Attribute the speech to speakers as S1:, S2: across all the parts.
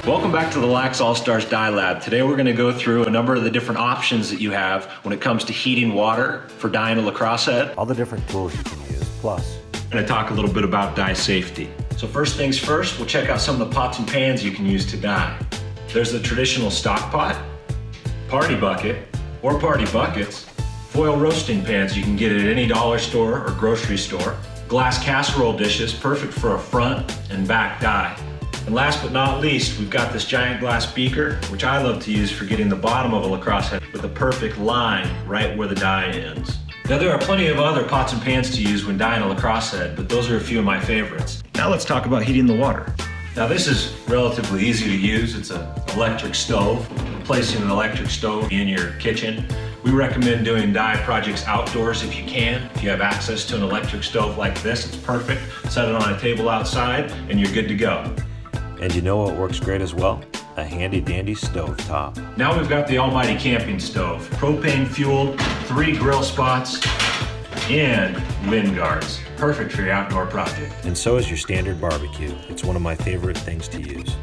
S1: Welcome back to the LaxAllStars Dye Lab. Today we're going to go through a number of the different options that you have when it comes to heating water for dyeing a lacrosse head.
S2: All the different tools you can use, plus.
S1: I'm going to talk a little bit about dye safety. So first things first, we'll check out some of the pots and pans you can use to dye. There's the traditional stock pot, party bucket, or party buckets, foil roasting pans you can get at any dollar store or grocery store, glass casserole dishes, perfect for a front and back dye. And last but not least, we've got this giant glass beaker, which I love to use for getting the bottom of a lacrosse head with a perfect line right where the dye ends. Now there are plenty of other pots and pans to use when dyeing a lacrosse head, but those are a few of my favorites. Now let's talk about heating the water. Now this is relatively easy to use. It's an electric stove. Placing an electric stove in your kitchen. We recommend doing dye projects outdoors if you can. If you have access to an electric stove like this, it's perfect. Set it on a table outside and you're good to go.
S2: And you know what works great as well? A handy dandy stove top.
S1: Now we've got the almighty camping stove. Propane fueled, 3 grill spots, and wind guards. Perfect for your outdoor project.
S2: And so is your standard barbecue. It's one of my favorite things to use.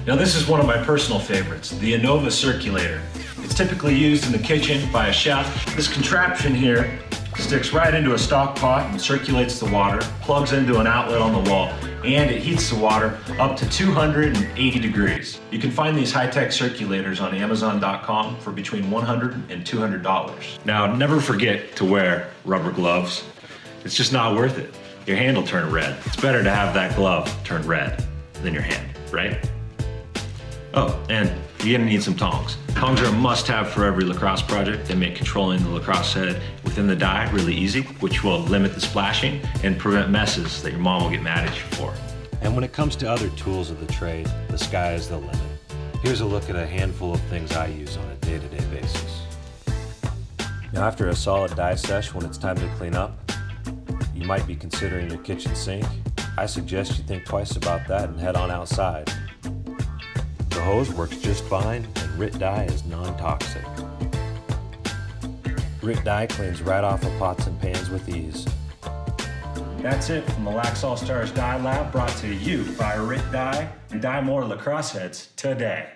S1: Now this is one of my personal favorites, the Innova Circulator. It's typically used in the kitchen by a chef. This contraption here sticks right into a stock pot and circulates the water, plugs into an outlet on the wall, and it heats the water up to 280 degrees. You can find these high-tech circulators on Amazon.com for between $100 and $200. Now, never forget to wear rubber gloves. It's just not worth it. Your hand will turn red. It's better to have that glove turn red than your hand, right? Oh, and you're gonna need some tongs. Tongs are a must-have for every lacrosse project. They make controlling the lacrosse head within the dye really easy, which will limit the splashing and prevent messes that your mom will get mad at you for.
S2: And when it comes to other tools of the trade, the sky is the limit. Here's a look at a handful of things I use on a day-to-day basis. Now, after a solid dye sesh, when it's time to clean up, you might be considering your kitchen sink. I suggest you think twice about that and head on outside. The hose works just fine, and RIT dye is non-toxic. RIT dye cleans right off of pots and pans with ease.
S1: That's it from the LaxAllStars Dye Lab, brought to you by RIT Dye, and dye more lacrosse heads today.